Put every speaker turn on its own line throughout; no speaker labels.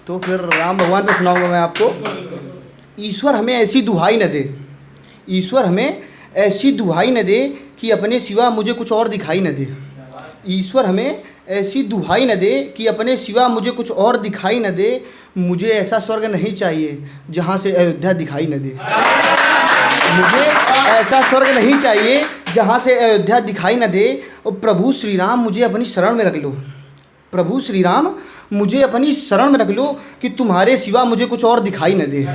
तो फिर राम भगवान पे सुनाऊंगा मैं आपको। ईश्वर हमें ऐसी दुहाई न दे, ईश्वर हमें ऐसी दुहाई न दे कि अपने सिवा मुझे कुछ और दिखाई न दे। ईश्वर हमें ऐसी दुहाई न दे कि अपने सिवा मुझे कुछ और दिखाई न दे। मुझे ऐसा स्वर्ग नहीं चाहिए जहाँ से अयोध्या दिखाई न दे। मुझे ऐसा स्वर्ग नहीं चाहिए जहाँ से अयोध्या दिखाई न दे। और प्रभु श्री राम मुझे अपनी शरण में रख लो, प्रभु श्री राम मुझे अपनी शरण में रख लो कि तुम्हारे सिवा मुझे कुछ और दिखाई न दे।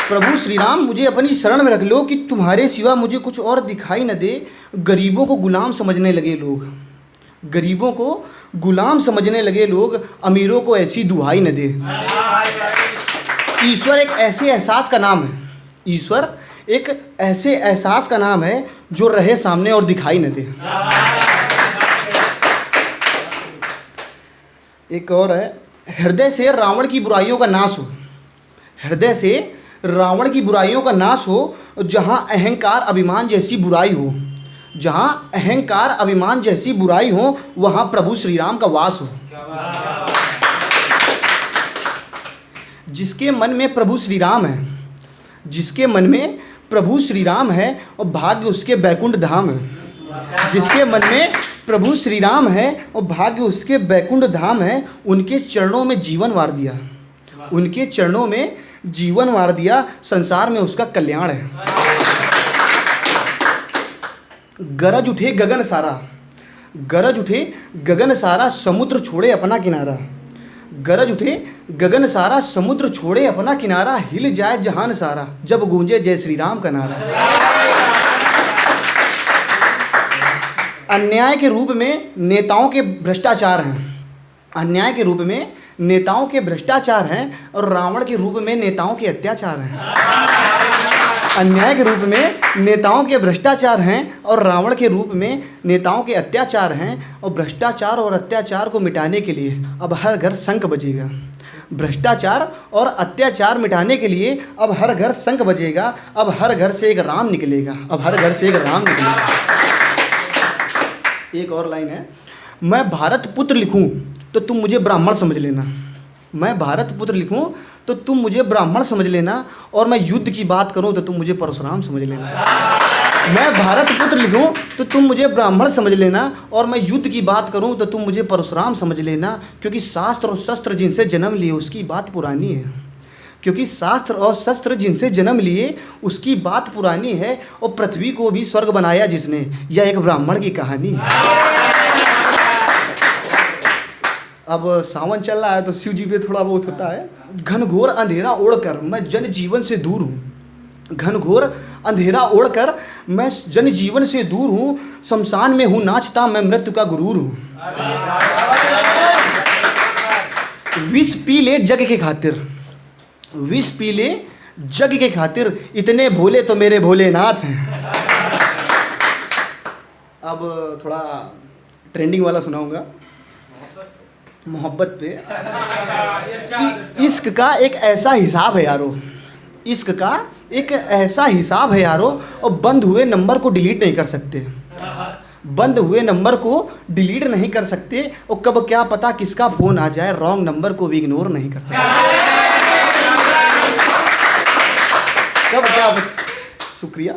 प्रभु श्री राम मुझे अपनी शरण में रख लो कि तुम्हारे सिवा मुझे कुछ और दिखाई न दे। गरीबों को गुलाम समझने लगे लोग, गरीबों को गुलाम समझने लगे लोग, अमीरों को ऐसी दुहाई न दे। ईश्वर एक ऐसे एहसास का नाम है, ईश्वर एक ऐसे एहसास का नाम है जो रहे सामने और दिखाई न दे। एक और है, हृदय से रावण की बुराइयों का नाश हो, हृदय से रावण की बुराइयों का नाश हो। जहाँ अहंकार अभिमान जैसी बुराई हो, जहाँ अहंकार अभिमान जैसी बुराई हो, वहाँ प्रभु श्री राम का वास हो। जिसके मन में प्रभु श्री राम है, जिसके मन में प्रभु श्री राम है, और भाग्य उसके बैकुंठ धाम है। जिसके मन में प्रभु श्री राम है और भाग्य उसके बैकुंठ धाम है, उनके चरणों में जीवन वार दिया, उनके चरणों में जीवन वार दिया, संसार में उसका कल्याण है। गरज उठे गगन सारा, गरज उठे गगन सारा, समुद्र छोड़े अपना किनारा। गरज उठे गगन सारा, समुद्र छोड़े अपना किनारा। हिल जाए जहान सारा, जब गूंजे जय श्री राम का नारा। अन्याय के रूप में नेताओं के भ्रष्टाचार हैं, अन्याय के रूप में नेताओं के भ्रष्टाचार हैं, और रावण के रूप में नेताओं के अत्याचार हैं। अन्याय के रूप में नेताओं के भ्रष्टाचार हैं, और रावण के रूप में नेताओं के अत्याचार हैं। और भ्रष्टाचार और अत्याचार को मिटाने के लिए अब हर घर शंख बजेगा। भ्रष्टाचार और अत्याचार मिटाने के लिए अब हर घर शंख बजेगा। अब हर घर से एक राम निकलेगा, अब हर घर से एक राम निकलेगा। एक और लाइन है, मैं भारत पुत्र लिखूं तो तुम मुझे ब्राह्मण समझ लेना। मैं भारत पुत्र लिखूं तो तुम मुझे ब्राह्मण समझ लेना, और मैं युद्ध की बात करूं तो तुम मुझे परशुराम समझ लेना। मैं भारत पुत्र लिखूं तो तुम मुझे ब्राह्मण समझ लेना, और मैं युद्ध की बात करूं तो तुम मुझे परशुराम समझ लेना। क्योंकि शास्त्र और शस्त्र जिनसे जन्म लिए उसकी बात पुरानी है, क्योंकि शास्त्र और शस्त्र जिनसे जन्म लिए उसकी बात पुरानी है। और पृथ्वी को भी स्वर्ग बनाया जिसने, यह एक ब्राह्मण की कहानी है। अब सावन चल रहा है तो शिव जी पे थोड़ा बहुत होता है। घनघोर अंधेरा ओढ़कर मैं जन जीवन से दूर हूँ, घनघोर अंधेरा ओढ़कर मैं जन जीवन से दूर हूँ। शमशान में हूँ नाचता मैं मृत्यु का गुरूर हूँ। विष पी ले जग के खातिर, विष पी ले जग के खातिर, इतने भोले तो मेरे भोलेनाथ हैं। अब थोड़ा ट्रेंडिंग वाला सुनाऊंगा मोहब्बत पे। इश्क का एक ऐसा हिसाब है यारो, इश्क का एक ऐसा हिसाब है यारो, और बंद हुए नंबर को डिलीट नहीं कर सकते, बंद हुए नंबर को डिलीट नहीं कर सकते। और कब क्या पता किसका फ़ोन आ जाए, रॉन्ग नंबर को भी इग्नोर नहीं कर सकते। कब क्या, शुक्रिया।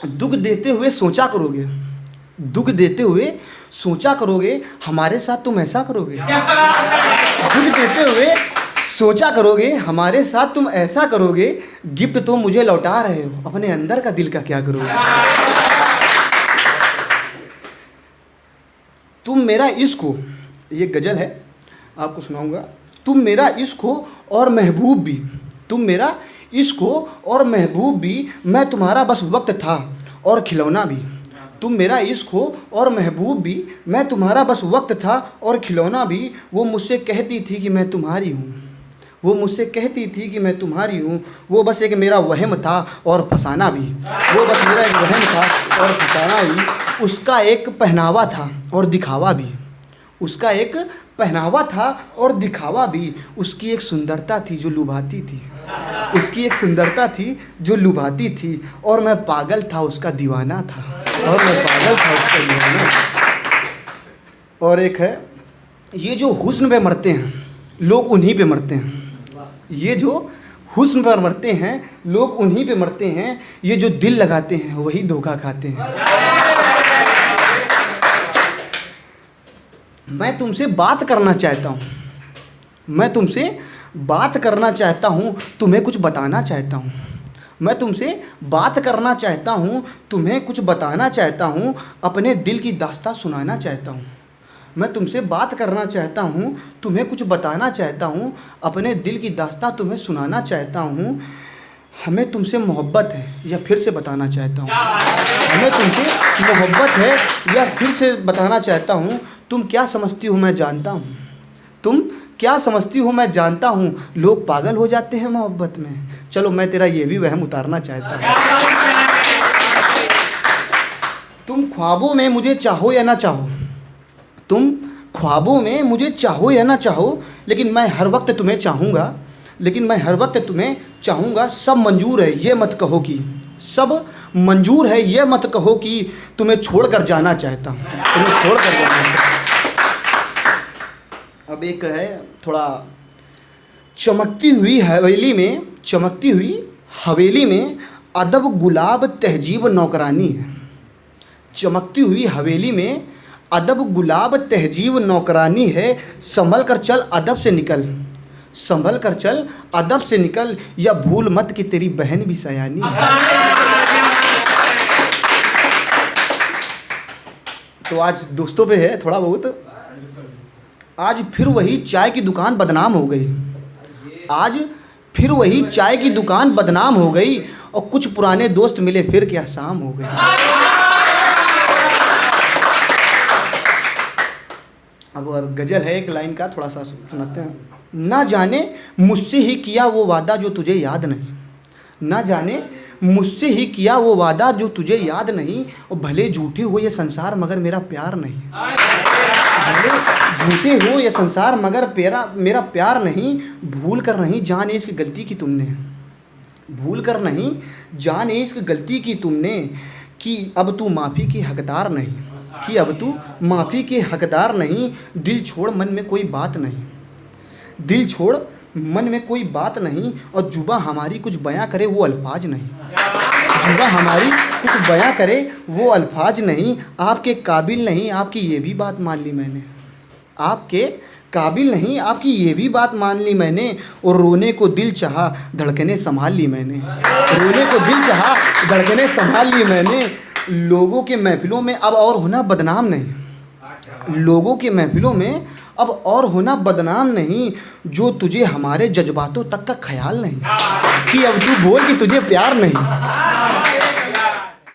दुख देते हुए सोचा करोगे, दुख देते हुए सोचा करोगे, हमारे साथ तुम ऐसा करोगे। दुख देते हुए सोचा करोगे, हमारे साथ तुम ऐसा करोगे। गिफ्ट तो मुझे लौटा रहे हो, अपने अंदर का दिल का क्या करोगे। तुम मेरा इश्क हो, ये गजल है आपको सुनाऊंगा। तुम मेरा इश्क हो और महबूब भी, तुम मेरा इश्क हो और महबूब भी, मैं तुम्हारा बस वक्त था और खिलौना भी। तुम मेरा इश्क हो और महबूब भी, मैं तुम्हारा बस वक्त था और खिलौना भी। वो मुझसे कहती थी कि मैं तुम्हारी हूँ, वो मुझसे कहती थी कि मैं तुम्हारी हूँ। वो बस एक मेरा वहम था और फसाना भी, वो बस मेरा एक वहम था और फसाना भी। उसका एक पहनावा था और दिखावा भी, उसका एक पहनावा था और दिखावा भी। उसकी एक सुंदरता थी जो लुभाती थी, उसकी एक सुंदरता थी जो लुभाती थी। और मैं पागल था उसका दीवाना था, और मैं पागल था उसका दीवाना था। और एक है, ये जो हुस्न पे मरते हैं, लोग उन्हीं पे मरते हैं। ये जो हुस्न पर मरते हैं लोग उन्हीं पे मरते हैं। ये जो दिल लगाते हैं वही धोखा खाते हैं। मैं तुमसे बात करना चाहता हूँ, मैं तुमसे बात करना चाहता हूँ, तुम्हें कुछ बताना चाहता हूँ। मैं तुमसे बात करना चाहता हूँ, तुम्हें कुछ बताना चाहता हूँ, अपने दिल की दास्तां सुनाना चाहता हूँ। मैं तुमसे बात करना चाहता हूँ, तुम्हें कुछ बताना चाहता हूँ, अपने दिल की दास्तां तुम्हें सुनाना चाहता हूँ। हमें तुमसे मोहब्बत है या फिर से बताना चाहता हूँ, हमें तुमसे मोहब्बत है या फिर से बताना चाहता हूँ। तुम क्या समझती हो मैं जानता हूँ, तुम क्या समझती हो मैं जानता हूँ। लोग पागल हो जाते हैं मोहब्बत में, चलो मैं तेरा ये भी वहम उतारना चाहता हूँ। तुम ख्वाबों में मुझे चाहो या ना चाहो, तुम ख्वाबों में मुझे चाहो या ना चाहो, लेकिन मैं हर वक्त तुम्हें चाहूँगा, लेकिन मैं हर वक्त तुम्हें चाहूँगा। सब मंजूर है ये मत कहो कि, सब मंजूर है ये मत कहो कि तुम्हें छोड़कर जाना चाहता हूँ, तुम्हें छोड़कर जाना चाहता हूँ। अब एक है थोड़ा, चमकती हुई हवेली में, चमकती हुई हवेली में अदब गुलाब तहजीब नौकरानी है। चमकती हुई हवेली में अदब गुलाब तहजीब नौकरानी है। संभल कर चल अदब से निकल, संभल कर चल अदब से निकल, या भूल मत कि तेरी बहन भी सयानी है। तो आज दोस्तों पे है थोड़ा बहुत। आज फिर वही चाय की दुकान बदनाम हो गई, आज फिर वही चाय की दुकान बदनाम हो गई, और कुछ पुराने दोस्त मिले फिर क्या शाम हो गई। अब और गज़ल है एक लाइन का, थोड़ा सा सुनाते हैं। ना जाने मुझसे ही किया वो वादा जो तुझे याद नहीं, ना जाने मुझसे ही किया वो वादा जो तुझे याद नहीं, और भले झूठे हो ये संसार मगर मेरा प्यार नहीं, भले झूठे हो ये संसार मगर मेरा प्यार नहीं। भूल कर नहीं जाने इसकी गलती की तुमने, भूल कर नहीं जाने इसकी गलती की तुमने, कि अब तू माफ़ी की हकदार नहीं, कि अब तू माफ़ी के हकदार नहीं। दिल छोड़ मन में कोई बात नहीं, दिल छोड़ मन में कोई बात नहीं, और जुबा हमारी कुछ बयां करे वो अल्फाज नहीं, जुबा हमारी कुछ बयां करे वो अल्फाज नहीं। आपके काबिल नहीं आपकी ये भी बात मान ली मैंने, आपके काबिल नहीं आपकी ये भी बात मान ली मैंने, और रोने को दिल चाहा धड़कने संभाल ली मैंने, रोने को दिल चाहा धड़कने संभाल ली मैंने। लोगों के महफिलों में अब और होना बदनाम नहीं, लोगों के महफिलों में अब और होना बदनाम नहीं, जो तुझे हमारे जज्बातों तक का ख्याल नहीं, कि अब तू बोल कि तुझे प्यार नहीं,